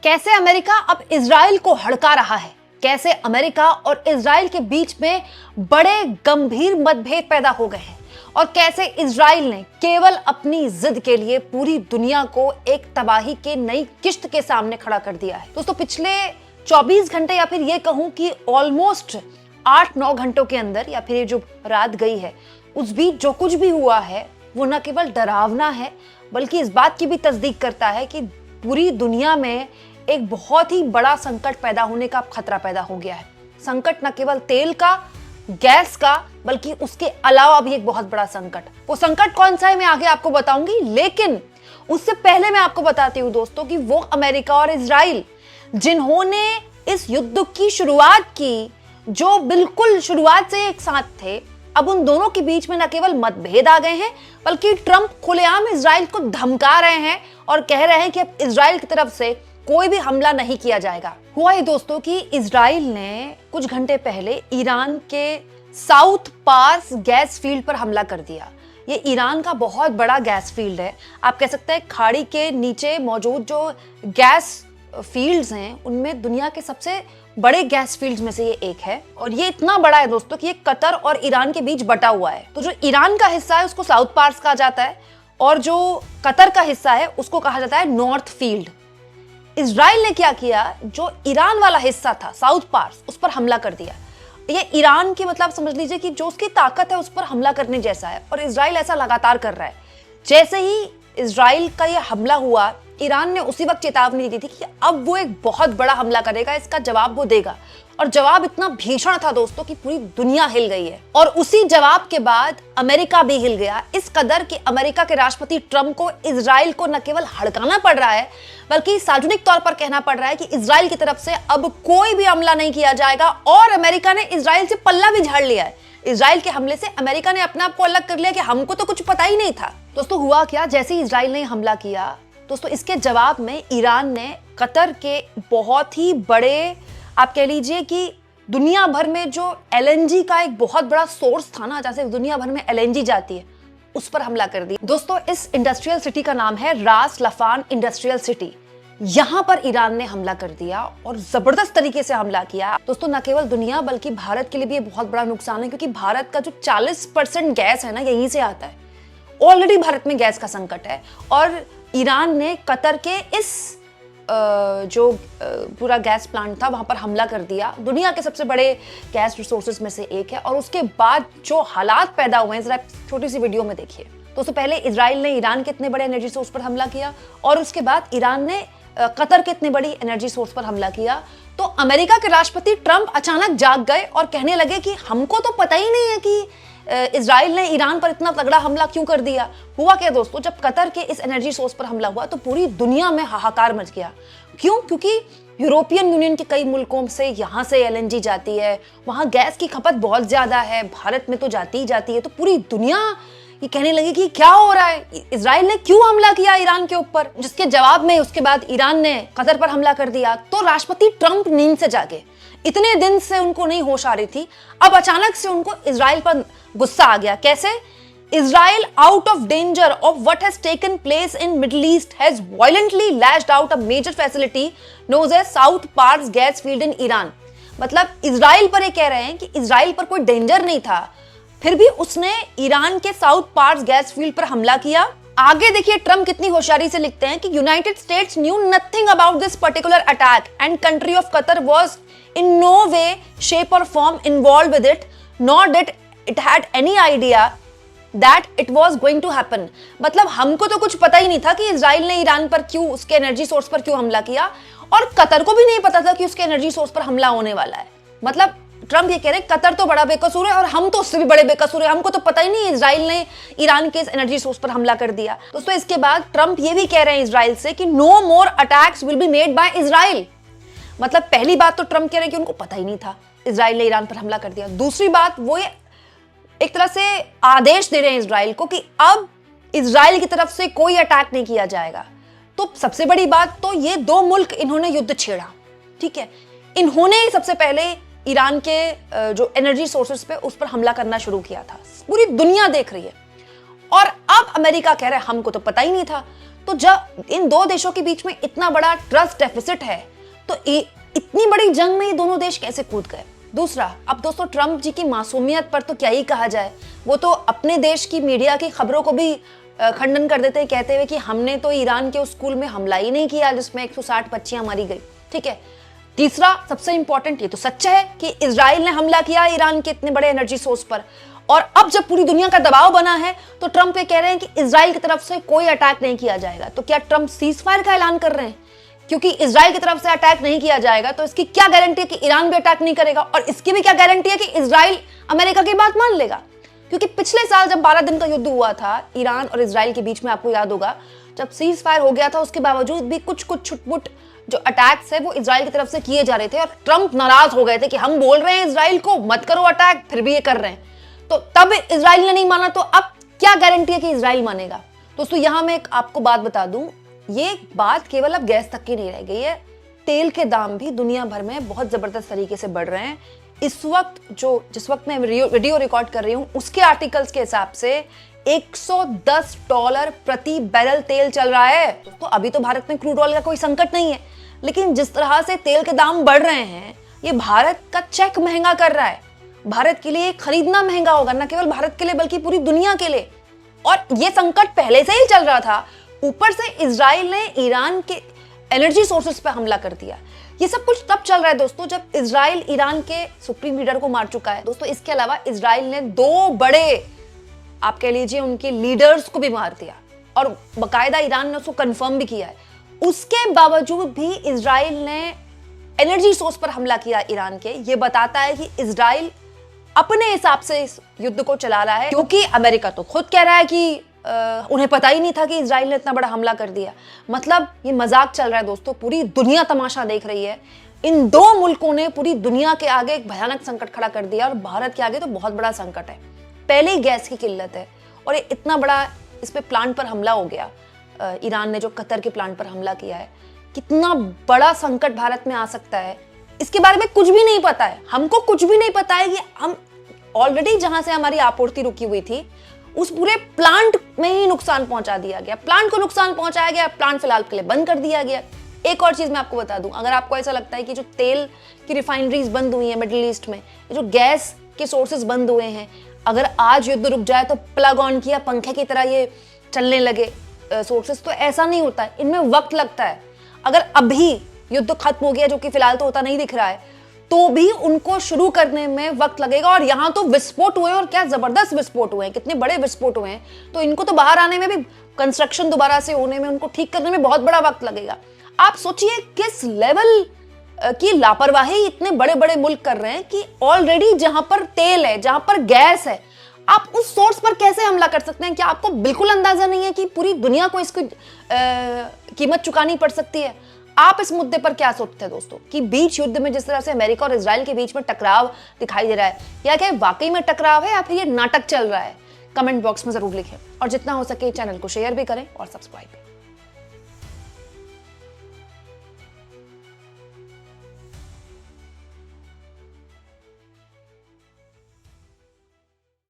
कैसे अमेरिका अब इजराइल को हड़का रहा है, कैसे अमेरिका और इजराइल के बीच में बड़े गंभीर मतभेद पैदा हो गए हैं और कैसे इजराइल ने केवल अपनी जिद के लिए पूरी दुनिया को एक तबाही के नई किश्त के सामने खड़ा कर दिया है। दोस्तों पिछले 24 घंटे या फिर ये कहूं कि ऑलमोस्ट 8-9 घंटों के अंदर या फिर ये जो रात गई है उस बीच जो कुछ भी हुआ है वो न केवल डरावना है बल्कि इस बात की भी तस्दीक करता है कि पूरी दुनिया में एक बहुत ही बड़ा संकट पैदा होने का खतरा पैदा हो गया है। संकट न केवल तेल का, गैस का, बल्कि उसके अलावा भी एक बहुत बड़ा संकट। वो संकट कौन सा है मैं आगे आपको बताऊंगी, लेकिन उससे पहले मैं आपको बताती हूँ दोस्तों कि वो अमेरिका और इजराइल जिन्होंने इस युद्ध की शुरुआत की, जो बिल्कुल शुरुआत से एक साथ थे, अब उन दोनों के बीच में न केवल मतभेद आ गए हैं बल्कि ट्रंप खुलेआम इजराइल को धमका रहे हैं और कह रहे हैं कि अब इजराइल की तरफ से कोई भी हमला नहीं किया जाएगा। हुआ ये दोस्तों कि इजराइल ने कुछ घंटे पहले ईरान के साउथ पार्स गैस फील्ड पर हमला कर दिया। ये ईरान का बहुत बड़ा गैस फील्ड है। आप कह सकते हैं खाड़ी के नीचे मौजूद जो गैस फील्ड्स हैं उनमें दुनिया के सबसे बड़े गैस फील्ड्स में से ये एक है और ये इतना बड़ा है दोस्तों कि ये कतर और ईरान के बीच बटा हुआ है। तो जो ईरान का हिस्सा है उसको साउथ पार्स कहा जाता है और जो कतर का हिस्सा है उसको कहा जाता है नॉर्थ फील्ड। इजराइल ने क्या किया, जो ईरान वाला हिस्सा था साउथ पार्स उस पर हमला कर दिया। ये ईरान की मतलब समझ लीजिए कि जो उसकी ताकत है उस पर हमला करने जैसा है और इजराइल ऐसा लगातार कर रहा है। जैसे ही इजराइल का ये हमला हुआ, ईरान ने उसी वक्त चेतावनी दी थी कि अब वो एक बहुत बड़ा हमला करेगा, इसका जवाब वो देगा। और जवाब इतना भीषण था दोस्तों कि पूरी दुनिया हिल गई है। और उसी जवाब के बाद अमेरिका भी हिल गया, इस कदर कि अमेरिका के राष्ट्रपति ट्रंप को इजराइल को न केवल हड़काना पड़ रहा है बल्कि सार्वजनिक तौर पर कहना पड़ रहा है कि इजराइल की तरफ से अब कोई भी हमला नहीं किया जाएगा। और अमेरिका ने इजराइल से पल्ला भी झाड़ लिया है। इजराइल के हमले से अमेरिका ने अपने आप को अलग कर लिया कि हमको तो कुछ पता ही नहीं था। दोस्तों हुआ क्या, जैसे ही इजराइल ने हमला किया दोस्तों इसके जवाब में ईरान ने कतर के बहुत ही बड़े, आप कह लीजिए कि दुनिया भर में जो एलएनजी का एक बहुत बड़ा सोर्स था ना, जैसे दुनिया भर में एलएनजी जाती है, उस पर हमला कर दिया। दोस्तों इस इंडस्ट्रियल सिटी का नाम है रास लफान इंडस्ट्रियल सिटी। यहां पर ईरान ने हमला कर दिया और जबरदस्त तरीके से हमला किया। दोस्तों न केवल दुनिया बल्कि भारत के लिए भी ये बहुत बड़ा नुकसान है क्योंकि भारत का जो 40% गैस है ना यहीं से आता है। ऑलरेडी भारत में गैस का संकट है और ईरान ने कतर के इस जो पूरा गैस प्लांट था वहां पर हमला कर दिया। दुनिया के सबसे बड़े गैस रिसोर्सेज में से एक है और उसके बाद जो हालात पैदा हुए हैं जरा छोटी सी वीडियो में देखिए। दोस्तों पहले इजराइल ने ईरान के इतने बड़े एनर्जी सोर्स पर हमला किया और उसके बाद ईरान ने कतर के इतने बड़ी एनर्जी सोर्स पर हमला किया। तो अमेरिका के राष्ट्रपति ट्रंप अचानक जाग गए और कहने लगे कि हमको तो पता ही नहीं है कि इजराइल ने ईरान पर इतना तगड़ा हमला क्यों कर दिया। हुआ क्या दोस्तों, जब कतर के इस एनर्जी सोर्स पर हमला हुआ तो पूरी दुनिया में हाहाकार मच गया। क्यों? क्योंकि यूरोपियन यूनियन के कई मुल्कों से यहाँ से एलएनजी जाती है, वहाँ गैस की खपत बहुत ज्यादा है, भारत में तो जाती ही जाती है। तो पूरी दुनिया ये कहने लगी कि क्या हो रहा है, इजराइल ने क्यों हमला किया ईरान के ऊपर, जिसके जवाब में उसके बाद ईरान ने कतर पर हमला कर दिया। तो राष्ट्रपति ट्रंप नींद से जागे। इतने दिन से उनको नहीं होश आ रही थी, अब अचानक से उनको इजराइल पर गुस्सा आ गया। कैसे? Israel, out of danger of what has taken place in Middle East, has violently lashed out a major facility known as South Pars gas field in Iran. मतलब इजराइल पर ये कह रहे हैं कि इजराइल पर कोई डेंजर नहीं था, फिर भी उसने ईरान के साउथ पार्स गैस फील्ड पर हमला किया। आगे देखिए ट्रंप कितनी होशियारी से लिखते हैं कि United States knew nothing about this particular attack and country of Qatar was in no way shape और form involve with it nor did it had any idea that it was going to happen. मतलब हमको तो कुछ पता ही नहीं था कि Israel ने ईरान पर क्यों, उसके एनर्जी सोर्स पर क्यों हमला किया और कतर को भी नहीं पता था कि उसके एनर्जी सोर्स पर हमला होने वाला है। मतलब ट्रंप ये कह रहे हैं कतर तो बड़ा बेकसूर है और हम तो उससे भी बड़े बेकसूर है, हमको तो पता ही नहीं इजराइल ने ईरान के इस एनर्जी सोर्स पर हमला कर दिया। दोस्तों इसके बाद ट्रंप ये भी कह रहे हैं इजराइल से कि no more attacks will be made by Israel. मतलब पहली बात तो ट्रंप कह रहे हैं कि उनको पता ही नहीं था इजराइल ने ईरान पर हमला कर दिया। दूसरी बात वो ये एक तरह से आदेश दे रहे हैं इजराइल को कि अब इजराइल की तरफ से कोई अटैक नहीं किया जाएगा। तो सबसे बड़ी बात तो ये दो मुल्क इन्होंने युद्ध छेड़ा, ठीक है। इन्होंने सबसे पहले ईरान के जो एनर्जी सोर्सेस पे उस पर हमला करना शुरू किया था। पूरी दुनिया देख रही है और अब अमेरिका कह रहा है हमको तो पता ही नहीं था। तो जब इन दो देशों के बीच में इतना बड़ा ट्रस्ट डेफिसिट है तो इतनी बड़ी जंग में ये दोनों देश कैसे कूद गए। दूसरा, अब दोस्तों ट्रंप जी की मासूमियत पर तो क्या ही कहा जाए, वो तो अपने देश की मीडिया की खबरों को भी खंडन कर देते हैं, कहते हुए कि हमने तो ईरान के उस स्कूल में हमला ही नहीं किया जिसमें 160 बच्चियां मारी गई। ठीक है। तीसरा, सबसे इंपॉर्टेंट, ये तो सच है कि इजराइल ने हमला किया ईरान के इतने बड़े एनर्जी सोर्स पर, और अब जब पूरी दुनिया का दबाव बना है तो ट्रंप ये कह रहे हैं कि इजराइल की तरफ से कोई अटैक नहीं किया जाएगा। तो क्या ट्रंप सीज फायर का ऐलान कर रहे हैं? क्योंकि इजराइल की तरफ से अटैक नहीं किया जाएगा तो इसकी क्या गारंटी है कि ईरान भी अटैक नहीं करेगा, और इसकी भी क्या गारंटी है कि इजराइल अमेरिका की बात मान लेगा? क्योंकि पिछले साल जब 12 दिन का युद्ध हुआ था ईरान और इजराइल के बीच में, आपको याद होगा, जब सीज फायर हो गया था उसके बावजूद भी कुछ छुटपुट जो अटैक्स है वो इजराइल की तरफ से किए जा रहे थे, और ट्रंप नाराज हो गए थे कि हम बोल रहे हैं इजराइल को मत करो अटैक, फिर भी ये कर रहे हैं। तो तब इजराइल ने नहीं माना, तो अब क्या गारंटी है कि इजराइल मानेगा? दोस्तों यहां मैं आपको बात बता दूं, ये बात केवल अब गैस तक की नहीं रह गई है, तेल के दाम भी दुनिया भर में बहुत जबरदस्त तरीके से बढ़ रहे हैं। इस वक्त जिस वक्त मैं वीडियो रिकॉर्ड कर रही हूं उसके आर्टिकल्स के हिसाब से $110 प्रति बैरल तेल चल रहा है। तो अभी तो भारत में क्रूड ऑयल का कोई संकट नहीं है, लेकिन जिस तरह से तेल के दाम बढ़ रहे हैं ये भारत का चेक महंगा कर रहा है। भारत के लिए खरीदना महंगा होगा, न केवल भारत के लिए बल्कि पूरी दुनिया के लिए। और ये संकट पहले से ही चल रहा था, ऊपर से इजराइल ने ईरान के एनर्जी सोर्सेस पे हमला कर दिया। ये सब कुछ तब चल रहा है दोस्तों जब इजराइल ईरान के सुप्रीम लीडर को मार चुका है। दोस्तों इसके अलावा इजराइल ने 2 बड़े, आप कह लीजिए, उनके लीडर्स को भी मार दिया, और बकायदा ईरान ने उसको कंफर्म भी किया है। उसके बावजूद भी इजराइल ने एनर्जी सोर्स पर हमला किया ईरान के। ये बताता है कि इजराइल अपने हिसाब से इस युद्ध को चला रहा है, क्योंकि अमेरिका तो खुद कह रहा है कि उन्हें पता ही नहीं था कि इजराइल ने इतना बड़ा हमला कर दिया। मतलब ये मजाक चल रहा है दोस्तों, पूरी दुनिया तमाशा देख रही है। इन 2 मुल्कों ने पूरी दुनिया के आगे एक भयानक संकट खड़ा कर दिया, और भारत के आगे तो बहुत बड़ा संकट है। पहले ही गैस की किल्लत है, और ये इतना बड़ा इस पे प्लांट पर हमला हो गया, ईरान ने जो कतर के प्लांट पर हमला किया है। कितना बड़ा संकट भारत में आ सकता है इसके बारे में कुछ भी नहीं पता है। हमको कुछ भी नहीं पता है कि हम ऑलरेडी जहां से हमारी आपूर्ति रुकी हुई थी उस पूरे प्लांट में ही नुकसान पहुंचा दिया गया, प्लांट को नुकसान पहुंचाया गया, प्लांट फिलहाल के लिए बंद कर दिया गया। एक और चीज मैं आपको बता दूं, अगर आपको ऐसा लगता है कि जो तेल की रिफाइनरीज बंद हुई है मिडिल ईस्ट में, जो गैस के सोर्सेज बंद हुए हैं, अगर आज युद्ध रुक जाए तो प्लग ऑन किया पंखे की तरह ये चलने लगे सोर्सेज, तो ऐसा नहीं होता है, इनमें वक्त लगता है। अगर अभी युद्ध खत्म हो गया, जो कि फिलहाल तो होता नहीं दिख रहा है, तो भी उनको शुरू करने में वक्त लगेगा। और यहां तो विस्फोट हुए, और क्या जबरदस्त विस्फोट हुए हैं, कितने बड़े विस्फोट हुए हैं, तो इनको तो बाहर आने में भी, कंस्ट्रक्शन दोबारा से होने में, उनको ठीक करने में बहुत बड़ा वक्त लगेगा। आप सोचिए किस लेवल की लापरवाही इतने बड़े बड़े मुल्क कर रहे हैं कि ऑलरेडी जहां पर तेल है, जहां पर गैस है, आप उस सोर्स पर कैसे हमला कर सकते हैं? क्या आपको बिल्कुल अंदाजा नहीं है कि पूरी दुनिया को इसकी कीमत चुकानी पड़ सकती है? आप इस मुद्दे पर क्या सोचते हैं दोस्तों, कि बीच युद्ध में जिस तरह से अमेरिका और इजराइल के बीच में टकराव दिखाई दे रहा है, या क्या वाकई में टकराव है या फिर ये नाटक चल रहा है? कमेंट बॉक्स में जरूर लिखें, और जितना हो सके चैनल को शेयर भी करें और सब्सक्राइब भी।